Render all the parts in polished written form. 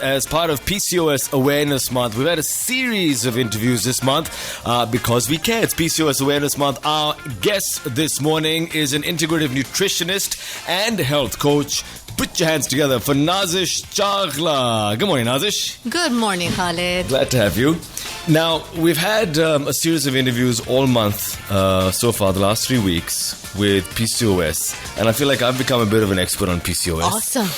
As part of PCOS Awareness Month, we've had a series of interviews this month because we care. It's PCOS Awareness Month. Our guest this morning is an integrative nutritionist and health coach. Put your hands together for Nazish Chagla. Good morning, Nazish. Good morning, Khalid. Glad to have you. Now, we've had a series of interviews all month so far, the last 3 weeks, with PCOS. And I feel like I've become a bit of an expert on PCOS. Awesome.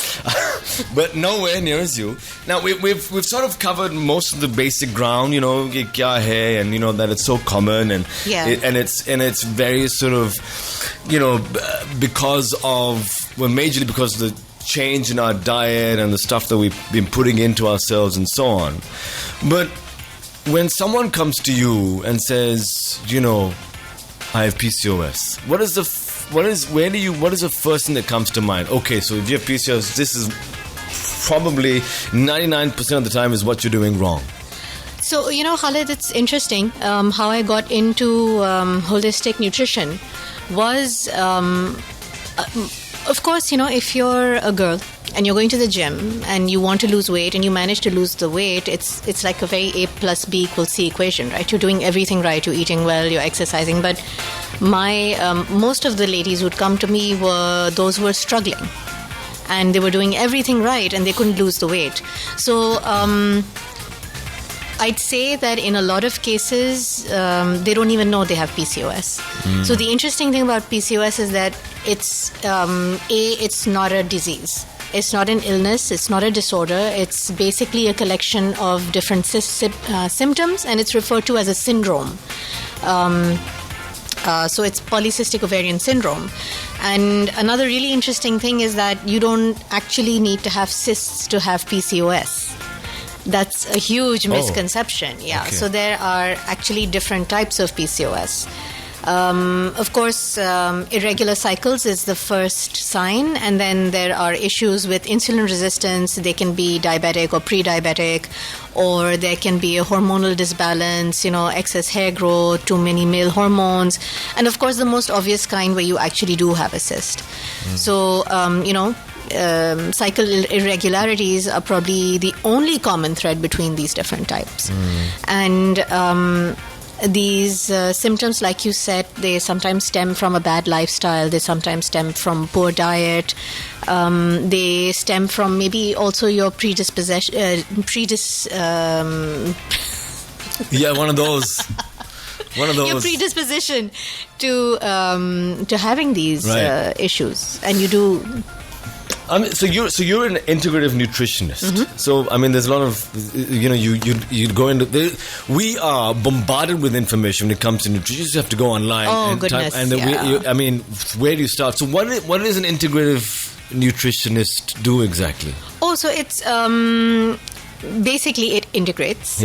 But nowhere near as you. Now, we've sort of covered most of the basic ground, you know, ye kya hai, and, you know, that it's so common. And, it's very sort of, you know, majorly because of the change in our diet and the stuff that we've been putting into ourselves and so on. But when someone comes to you and says, you know, I have PCOS, what is the first thing that comes to mind? Okay, so if you have PCOS, this is probably 99% of the time is what you're doing wrong. So, you know, Khalid, it's interesting how I got into holistic nutrition was, of course, you know, if you're a girl and you're going to the gym and you want to lose weight and you manage to lose the weight, it's like a very A plus B equals C equation, right? You're doing everything right. You're eating well, you're exercising. But most of the ladies who'd come to me were those who were struggling. And they were doing everything right and they couldn't lose the weight. So I'd say that in a lot of cases, they don't even know they have PCOS. So the interesting thing about PCOS is that it's not a disease. It's not an illness. It's not a disorder. It's basically a collection of different symptoms, and it's referred to as a syndrome. So it's Polysistic Ovary Syndrome. And another really interesting thing is that you don't actually need to have cysts to have PCOS. That's a huge misconception. Yeah. Okay. So there are actually different types of PCOS. Of course, irregular cycles is the first sign, and then there are issues with insulin resistance. They can be diabetic or pre-diabetic, or there can be a hormonal disbalance, you know, excess hair growth, too many male hormones, and of course the most obvious kind where you actually do have a cyst. So, you know, cycle irregularities are probably the only common thread between these different types. And these symptoms, like you said, they sometimes stem from a bad lifestyle. They sometimes stem from poor diet. They stem from maybe also your predisposition. Yeah, one of those. Your predisposition to having these issues, and you do. So you're an integrative nutritionist. So I mean, there's a lot of, you know, you go into. We are bombarded with information when it comes to nutrition. You just have to go online. Oh, goodness! I mean, where do you start? So what does an integrative nutritionist do exactly? Oh, so it's basically it integrates.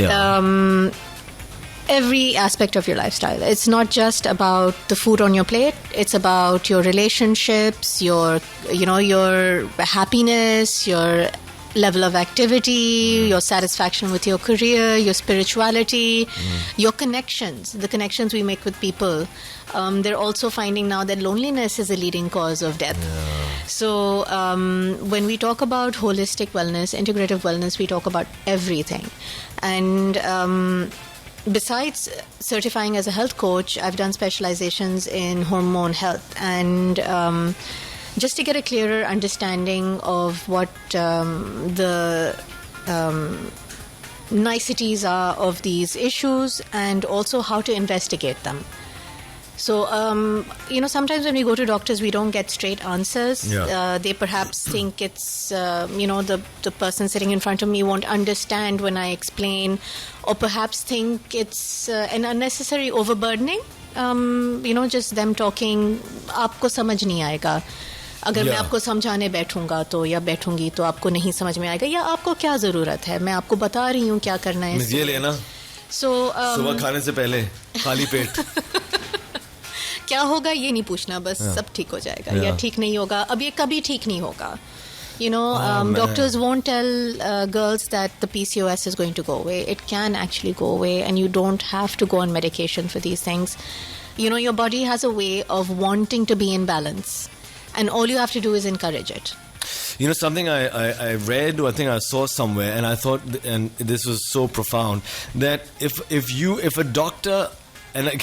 Every aspect of your lifestyle. It's not just about the food on your plate. It's about your relationships, your happiness, your level of activity, your satisfaction with your career, your spirituality, your connections, the connections we make with people. They're also finding now that loneliness is a leading cause of death. So when we talk about holistic wellness, integrative wellness, we talk about everything. And besides certifying as a health coach, I've done specializations in hormone health, and just to get a clearer understanding of what the niceties are of these issues, and also how to investigate them. So, you know, sometimes when we go to doctors, we don't get straight answers. They perhaps think it's, you know, the person sitting in front of me won't understand when I explain, or perhaps think it's an unnecessary overburdening. You know, just them talking, आपको समझ नहीं आएगा. अगर मैं आपको समझाने बैठूंगा तो या बैठूंगी तो आपको नहीं समझ में आएगा, या आपको क्या ज़रूरत है, मैं आपको बता रही हूँ क्या करना है. ये लेना. सुबह खाने से पहले खाली पेट. क्या होगा ये नहीं पूछना, बस सब ठीक हो जाएगा, या ठीक नहीं होगा, अब ये कभी ठीक नहीं होगा. You know, doctors won't tell girls that the PCOS is going to go away. It can actually go away, and you don't have to go on medication for these things. You know, your body has a way of wanting to be in balance, and all you have to do is encourage it. You know, something I read, or I think I saw somewhere, and I thought, and this was so profound, that if a doctor, and I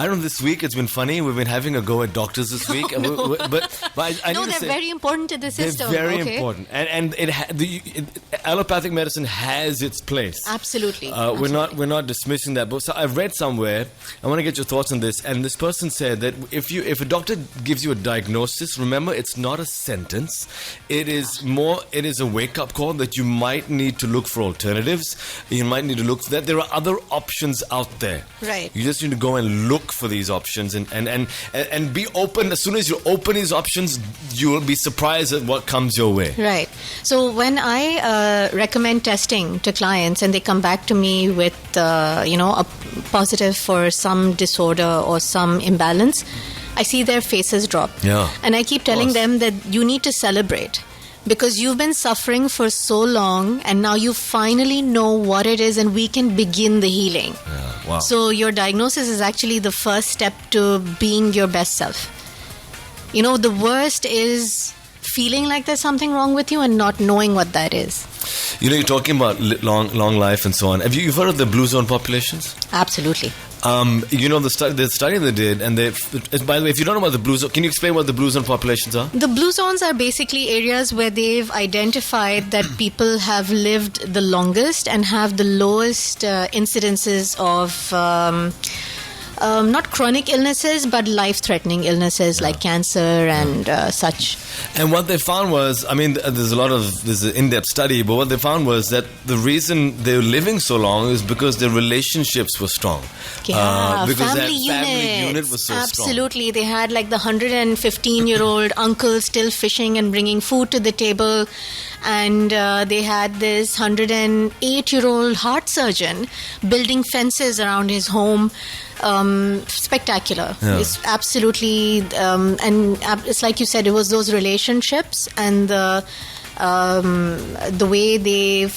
don't know, this week it's been funny. We've been having a go at doctors this week, No. but I No, need to they're say, very important to the system. they're very okay? important, and allopathic medicine has its place. Absolutely. We're not dismissing that. But so I've read somewhere. I want to get your thoughts on this. And this person said that if a doctor gives you a diagnosis, remember it's not a sentence. It is a wake up call that you might need to look for alternatives. You might need to look that there are other options out there. Right. You just need to go and look for these options and be open. As soon as you open these options, you will be surprised at what comes your way. Right. So when I recommend testing to clients and they come back to me with, a positive for some disorder or some imbalance, I see their faces drop. Yeah. And I keep telling them that you need to celebrate. Because you've been suffering for so long and now you finally know what it is and we can begin the healing. Yeah, wow. So your diagnosis is actually the first step to being your best self. You know, the worst is feeling like there's something wrong with you and not knowing what that is. You know, you're talking about long life and so on. You've heard of the blue zone populations? Absolutely. You know, the study they did, and by the way, if you don't know about the blue zone, can you explain what the blue zone populations are? The blue zones are basically areas where they've identified that people have lived the longest and have the lowest incidences of not chronic illnesses, but life-threatening illnesses like cancer and such. And what they found was, I mean, there's an in-depth study, but what they found was that the reason they're living so long is because their relationships were strong. Yeah, because family unit was so strong. Absolutely. They had like the 115-year-old uncle still fishing and bringing food to the table. And they had this 108-year-old heart surgeon building fences around his home. Spectacular. Yeah. It's absolutely, and it's like you said, it was those relationships and the way they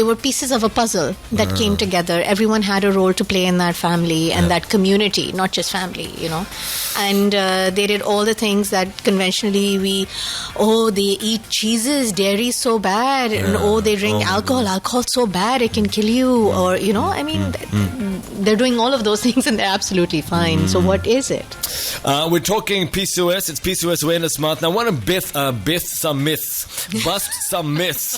were pieces of a puzzle that came together. Everyone had a role to play in that family and that community, not just family, you know. And they did all the things that conventionally they eat cheeses, dairy so bad, and they drink alcohol so bad it can kill you, or you know, I mean, they're doing all of those things and they're absolutely fine. So what is it? We're talking PCOS. It's PCOS Awareness Month. Now I want to bust some myths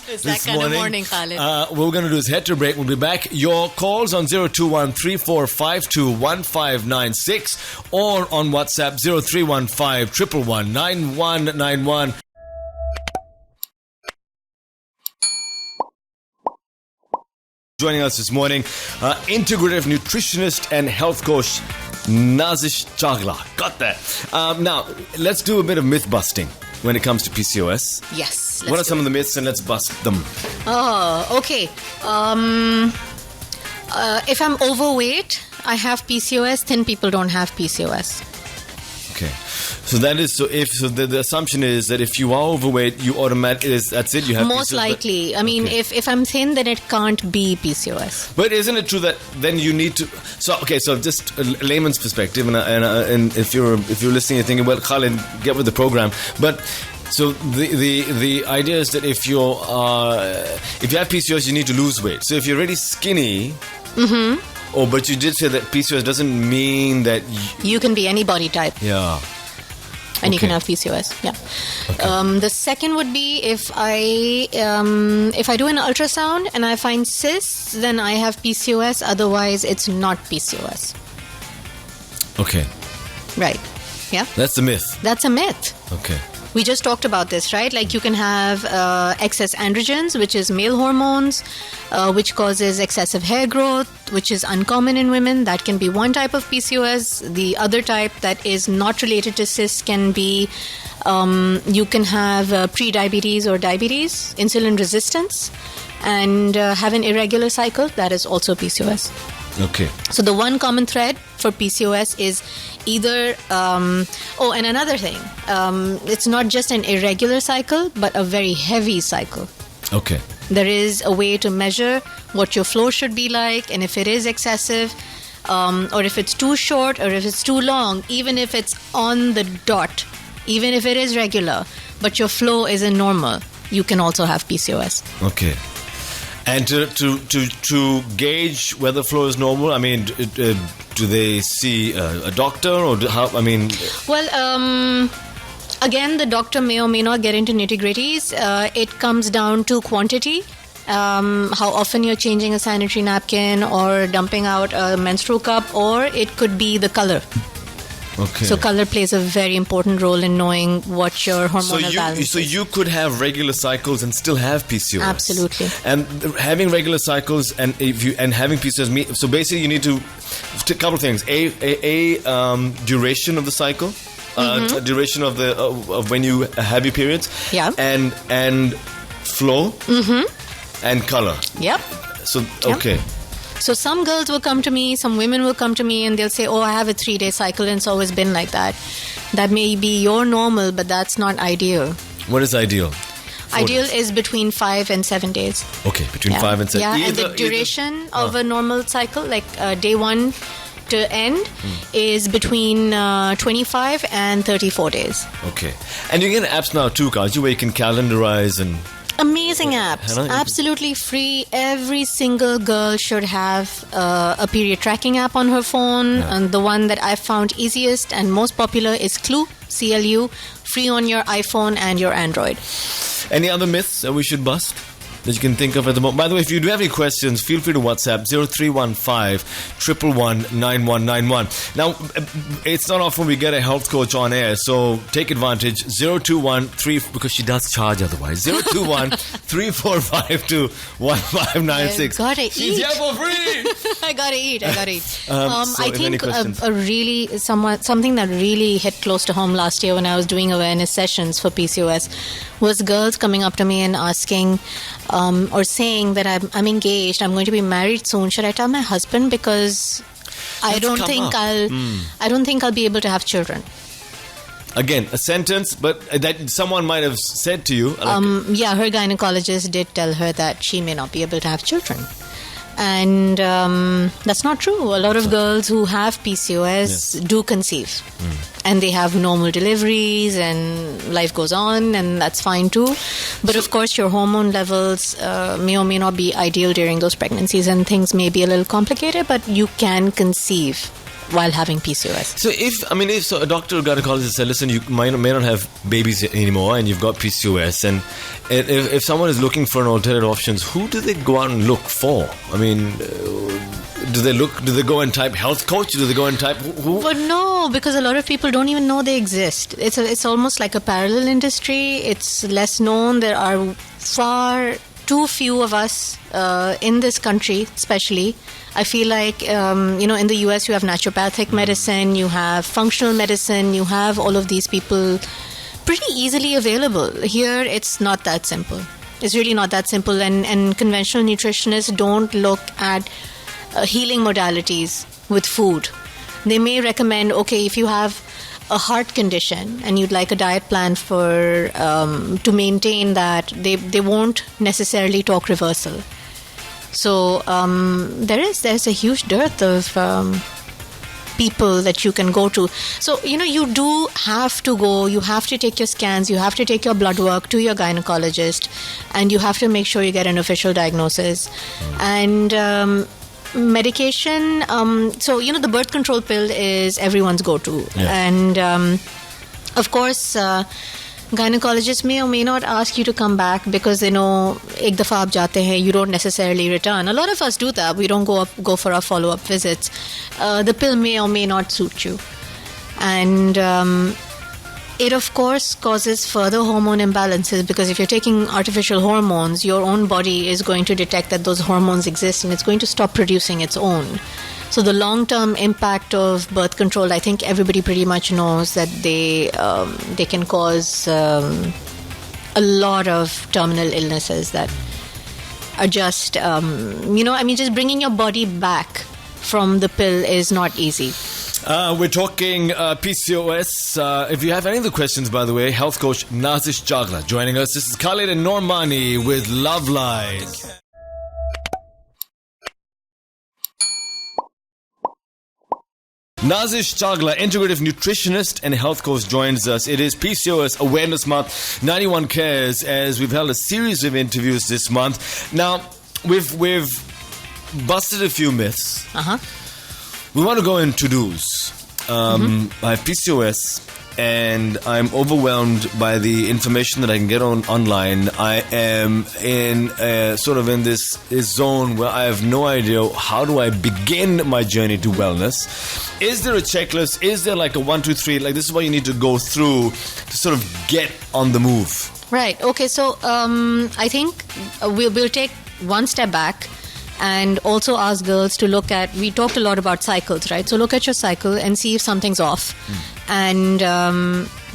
It's this that kind morning. of morning, Khalid. What we're going to do is head to break. We'll be back. Your calls on 021-3452-1596 or on WhatsApp 0315-111-9191. Joining us this morning, Integrative Nutritionist and Health Coach Nazish Chagla. Got that. Now, let's do a bit of myth busting when it comes to PCOS. Yes. What are some of the myths, and let's bust them? Oh, okay. If I'm overweight, I have PCOS. Thin people don't have PCOS. Okay. So that is the assumption is that if you are overweight, you automatically that's it. You have Most PCOS, likely. I mean, if I'm thin, then it can't be PCOS. But isn't it true that then you need to? So just a layman's perspective, and if you're listening, you're thinking, well, Khalid, get with the program. But so the idea is that if you have PCOS, you need to lose weight. So if you're really skinny. Mm-hmm. Oh, but you did say that PCOS doesn't mean that you can be any body type. Yeah. And you can have PCOS. Yeah. Okay. The second would be if I do an ultrasound and I find cysts, then I have PCOS. Otherwise, it's not PCOS. Okay. Right. Yeah. That's the myth. That's a myth. Okay. We just talked about this, right? Like you can have excess androgens, which is male hormones, which causes excessive hair growth, which is uncommon in women. That can be one type of PCOS. The other type that is not related to cysts can be you can have pre-diabetes or diabetes, insulin resistance, and have an irregular cycle. That is also PCOS. Okay. So the one common thread for PCOS is either and another thing, it's not just an irregular cycle but a very heavy cycle. Okay. There is a way to measure what your flow should be like, and if it is excessive, or if it's too short, or if it's too long, even if it's on the dot, even if it is regular, but your flow isn't normal, you can also have PCOS. Okay. And to gauge whether flow is normal, I mean, do they see a doctor or how? I mean, Well, again, the doctor may or may not get into nitty-gritties. It comes down to quantity. How often you're changing a sanitary napkin or dumping out a menstrual cup, or it could be the color. Okay. So color plays a very important role in knowing what your hormonal balance is. So you could have regular cycles and still have PCOS. Absolutely. And having regular cycles and having PCOS, so basically you need to a couple of things. Duration of the cycle, duration of the of when you have your periods. Yeah. And flow. And color. Yep. So okay. So some girls will come to me, some women will come to me and they'll say, oh, I have a 3-day cycle and it's always been like that. That may be your normal, but that's not ideal. What is ideal? Ideal is between 5 and 7 days. Okay, between 5 and 7. Yeah, and the duration of a normal cycle, like day 1 to end, is between 25 and 34 days. Okay. And you get apps now too, Kaju, where you can calendarize and... Amazing apps. Absolutely free. Every single girl should have a period tracking app on her phone. Yeah. And the one that I found easiest and most popular is Clue, CLU, free on your iPhone and your Android. Any other myths that we should bust that you can think of at the moment? By the way, if you do have any questions, feel free to WhatsApp 0315 111 9191. Now, it's not often we get a health coach on air, so take advantage. 0213, because she does charge otherwise. 021 3452 1596. Gotta eat. She's here for free. I gotta eat. So I think something that really hit close to home last year when I was doing awareness sessions for PCOS was girls coming up to me and asking or saying that I'm engaged, I'm going to be married soon. Should I tell my husband, because I don't think I'll be able to have children. Again, a sentence, but that someone might have said to you. Yeah, her gynecologist did tell her that she may not be able to have children. And that's not true. A lot of girls who have PCOS do conceive. And they have normal deliveries and life goes on, and that's fine too. But of course, your hormone levels may or may not be ideal during those pregnancies, and things may be a little complicated, but you can conceive while having PCOS. So if a doctor or gynecologist said, listen, you may not have babies anymore and you've got PCOS, and if someone is looking for an alternative options, who do they go out and look for? I mean, do they go and type health coach? Do they go and type who? But no, because a lot of people don't even know they exist. It's almost like a parallel industry. It's less known. There are far too few of us in this country, especially. I feel like, in the US you have naturopathic medicine, you have functional medicine, you have all of these people pretty easily available. Here, it's not that simple. It's really not that simple. And conventional nutritionists don't look at healing modalities with food. They may recommend, okay, if you have a heart condition and you'd like a diet plan for to maintain that, they won't necessarily talk reversal. So there's a huge dearth of people that you can go to. So, you do have to go, you have to take your scans, you have to take your blood work to your gynecologist, and you have to make sure you get an official diagnosis. And medication, the birth control pill is everyone's go-to. Yeah. And of course, gynecologists may or may not ask you to come back because they know ek dafa aap jate hain, you don't necessarily return. A lot of us do that. We don't go for our follow-up visits. The pill may or may not suit you. And it, of course, causes further hormone imbalances, because if you're taking artificial hormones, your own body is going to detect that those hormones exist and it's going to stop producing its own. So the long-term impact of birth control, I think everybody pretty much knows that they can cause a lot of terminal illnesses that are just, just bringing your body back from the pill is not easy. We're talking PCOS. If you have any other questions, by the way, health coach Nazish Chagla joining us. This is Khalid and Normani with Love Lies. Nazish Chagla, Integrative Nutritionist and Health Coach, joins us. It is PCOS Awareness Month. 91 Cares, as we've held a series of interviews this month. Now, we've busted a few myths. We want to go into do's. I have PCOS, and I'm overwhelmed by the information that I can get online. I am in this zone where I have no idea how do I begin my journey to wellness. Is there a checklist? Is there like a 1, 2, 3? Like, this is what you need to go through to sort of get on the move. Right. Okay. So I think we'll take one step back and also ask girls to look at, we talked a lot about cycles, right? So look at your cycle and see if something's off and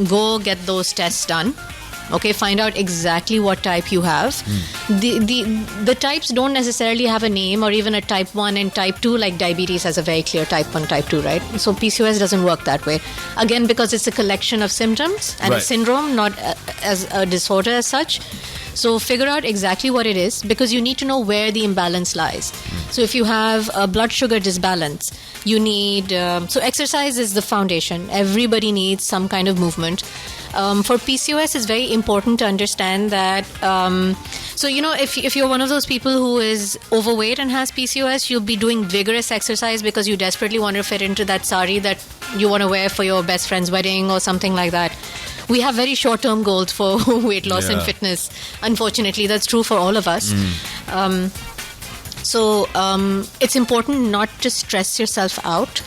go get those tests done. Okay, find out exactly what type you have. The types don't necessarily have a name, or even a type 1 and type 2, like diabetes has a very clear type 1, type 2, right? So PCOS doesn't work that way. Again, because it's a collection of symptoms and a syndrome, not as a disorder as such. So figure out exactly what it is, because you need to know where the imbalance lies. So if you have a blood sugar disbalance, you need... so exercise is the foundation. Everybody needs some kind of movement. For PCOS, it's very important to understand that... if you're one of those people who is overweight and has PCOS, you'll be doing vigorous exercise because you desperately want to fit into that sari that you want to wear for your best friend's wedding or something like that. We have very short-term goals for weight loss and fitness. Unfortunately, that's true for all of us. So it's important not to stress yourself out,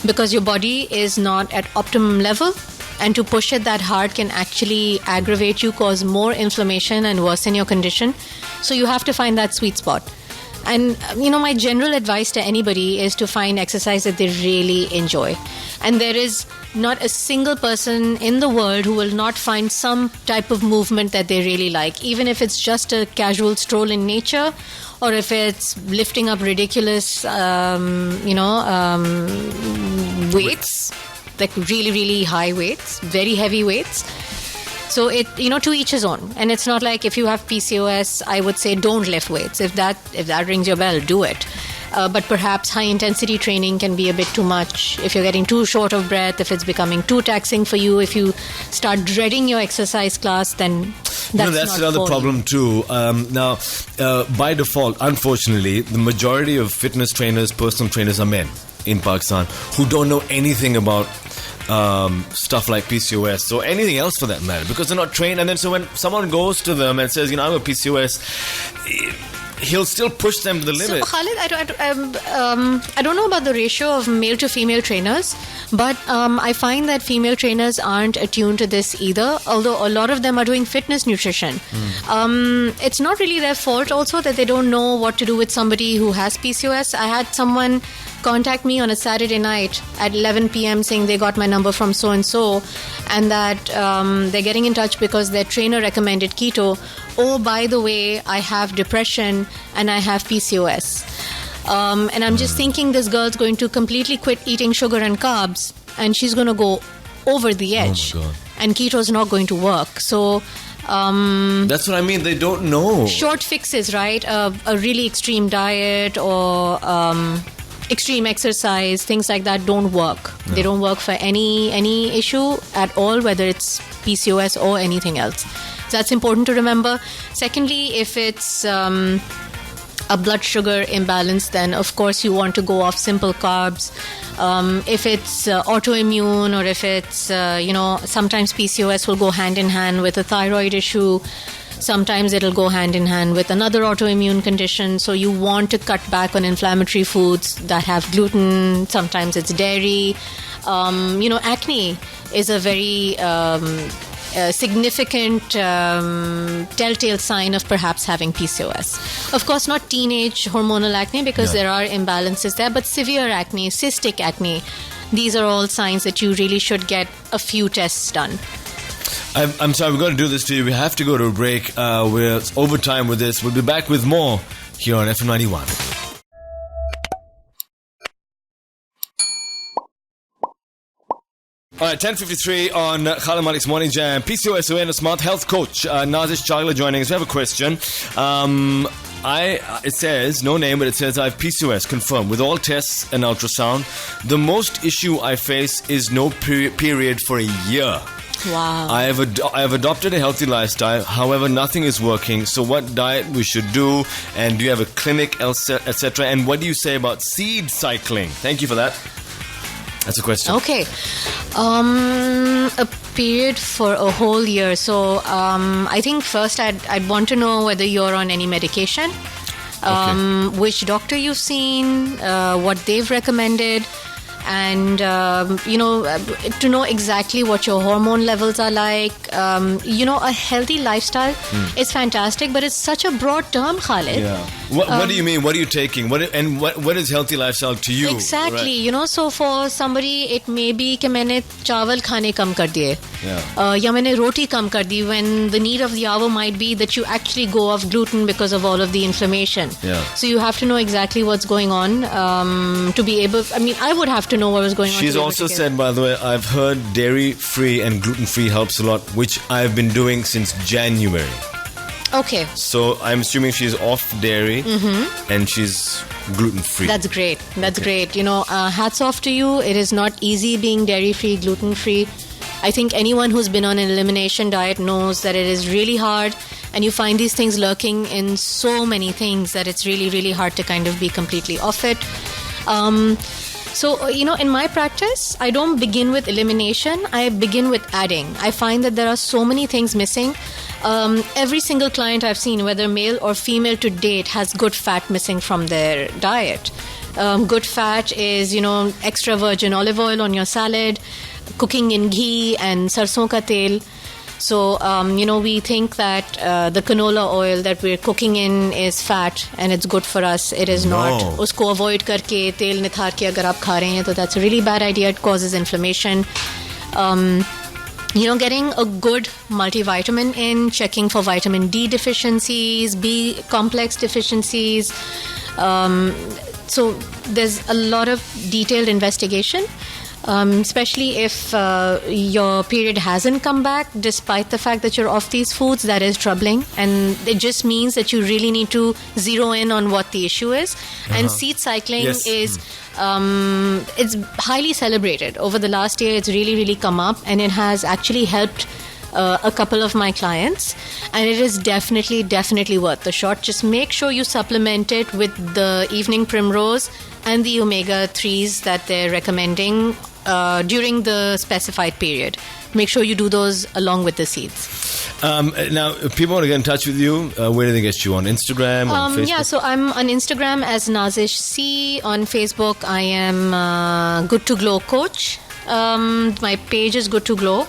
because your body is not at optimum level, and to push it that hard can actually aggravate you, cause more inflammation and worsen your condition. So you have to find that sweet spot. And, my general advice to anybody is to find exercise that they really enjoy. And there is not a single person in the world who will not find some type of movement that they really like, even if it's just a casual stroll in nature, or if it's lifting up ridiculous, weights, like really, really high weights, very heavy weights. So to each his own. And it's not like if you have PCOS, I would say don't lift weights. If that rings your bell, do it. But perhaps high intensity training can be a bit too much. If you're getting too short of breath, if it's becoming too taxing for you, if you start dreading your exercise class, then that's another problem too. Now, by default, unfortunately, the majority of fitness trainers, personal trainers are men in Pakistan who don't know anything about stuff like PCOS or anything else for that matter, because they're not trained. And then so when someone goes to them and says, I'm a PCOS, he'll still push them to the limit. So, Khalid, I don't know about the ratio of male to female trainers, but I find that female trainers aren't attuned to this either, although a lot of them are doing fitness nutrition. It's not really their fault also that they don't know what to do with somebody who has PCOS. I had someone contact me on a Saturday night at 11 p.m. saying they got my number from so-and-so, and that they're getting in touch because their trainer recommended keto. Oh, by the way, I have depression and I have PCOS. And I'm just thinking this girl's going to completely quit eating sugar and carbs, and she's going to go over the edge. Oh my God. And keto's not going to work. So... that's what I mean. They don't know. Short fixes, right? A really extreme diet or... extreme exercise, things like that don't work. No. They don't work for any issue at all, whether it's PCOS or anything else. So that's important to remember. Secondly, if it's a blood sugar imbalance, then of course you want to go off simple carbs. If it's autoimmune, or if it's, sometimes PCOS will go hand in hand with a thyroid issue. Sometimes it'll go hand in hand with another autoimmune condition. So you want to cut back on inflammatory foods that have gluten. Sometimes it's dairy. Acne is a very significant telltale sign of perhaps having PCOS. Of course, not teenage hormonal acne, because there are imbalances there, but severe acne, cystic acne, these are all signs that you really should get a few tests done. I'm sorry, we're going to do this to you. We have to go to a break. We're over time with this. We'll be back with more here on FM 91. All right, 10:53 on Khalid Malik's Morning Jam. PCOS Awareness Month. Health Coach Nazish Chagla joining us. We have a question. it says, no name, but it says I have PCOS, confirmed, with all tests and ultrasound. The most issue I face is no period for a year. Wow. I have adopted a healthy lifestyle. However, nothing is working. So what diet we should do? And do you have a clinic, etc.? And what do you say about seed cycling? Thank you for that. That's a question. Okay. A period for a whole year. So I think first I'd want to know whether you're on any medication, which doctor you've seen, what they've recommended, and to know exactly what your hormone levels are like. A healthy lifestyle is fantastic, but it's such a broad term, Khalid. Yeah. What do you mean? What are you taking? What is healthy lifestyle to you? Exactly. Right. So for somebody it may be कि मैंने चावल खाने कम कर दिए, या मैंने रोटी कम कर दी, when the need of the hour might be that you actually go off gluten because of all of the inflammation. Yeah. So you have to know exactly what's going on to be able. I mean, I would have to know what was going on. She's also said, by the way, I've heard dairy-free and gluten-free helps a lot, which I've been doing since January. Okay. So I'm assuming she's off dairy and she's gluten-free. That's great. That's great. Hats off to you. It is not easy being dairy-free, gluten-free. I think anyone who's been on an elimination diet knows that it is really hard, and you find these things lurking in so many things that it's really, really hard to kind of be completely off it. So, in my practice, I don't begin with elimination. I begin with adding. I find that there are so many things missing. Every single client I've seen, whether male or female to date, has good fat missing from their diet. Good fat is, extra virgin olive oil on your salad, cooking in ghee and sarson ka tel. So, we think that the canola oil that we're cooking in is fat and it's good for us. It is not. Usko avoid karke, tel nithar ke agar aap kha rahe hain, to that's a really bad idea. It causes inflammation. Getting a good multivitamin in, checking for vitamin D deficiencies, B complex deficiencies. So, there's a lot of detailed investigation. Especially if your period hasn't come back, despite the fact that you're off these foods, that is troubling. And it just means that you really need to zero in on what the issue is. And seed cycling is it's highly celebrated. Over the last year, it's really, really come up, and it has actually helped a couple of my clients, and it is definitely worth the shot. Just make sure you supplement it with the evening primrose and the omega-3s that they're recommending during the specified period. Make sure you do those along with the seeds. Now, if people want to get in touch with you, where do they get you? On Instagram, on Facebook? Yeah, so I'm on Instagram as Nazish C. On Facebook, I am Good to Glow Coach. My page is Good to Glow.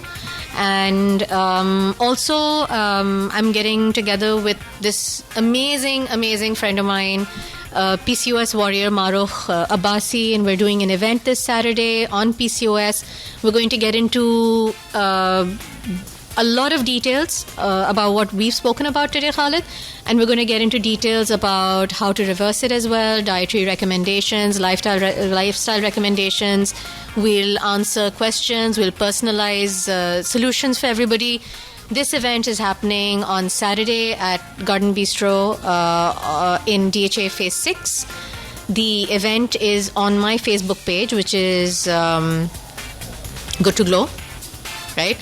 And also, I'm getting together with this amazing friend of mine, PCOS warrior Marukh Abbasi, and we're doing an event this Saturday on PCOS. We're going to get into a lot of details about what we've spoken about today, Khalid, and we're going to get into details about how to reverse it as well, dietary recommendations, lifestyle recommendations. We'll answer questions, we'll personalize solutions for everybody. This event is happening on Saturday at Garden Bistro in DHA Phase 6. The event is on my Facebook page, which is Good to Glow, right?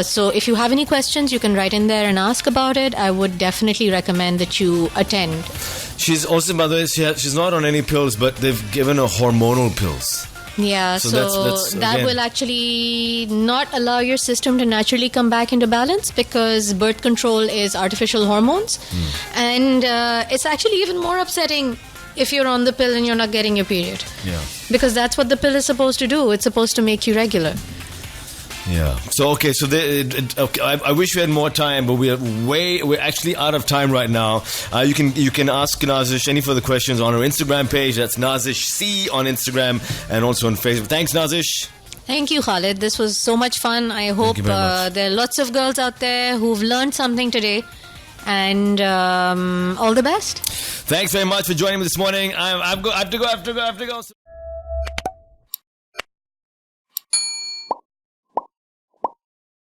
So if you have any questions, you can write in there and ask about it. I would definitely recommend that you attend. She's also, by the way, she's not on any pills, but they've given her hormonal pills. Yeah, so that will actually not allow your system to naturally come back into balance, because birth control is artificial hormones. And it's actually even more upsetting if you're on the pill and you're not getting your period. Yeah. Because that's what the pill is supposed to do. It's supposed to make you regular. Yeah. So, okay. So, I wish we had more time, but we're actually out of time right now. You can ask Nazish any further questions on our Instagram page. That's Nazish C on Instagram and also on Facebook. Thanks, Nazish. Thank you, Khalid. This was so much fun. I hope there are lots of girls out there who've learned something today. And all the best. Thanks very much for joining me this morning. I have to go.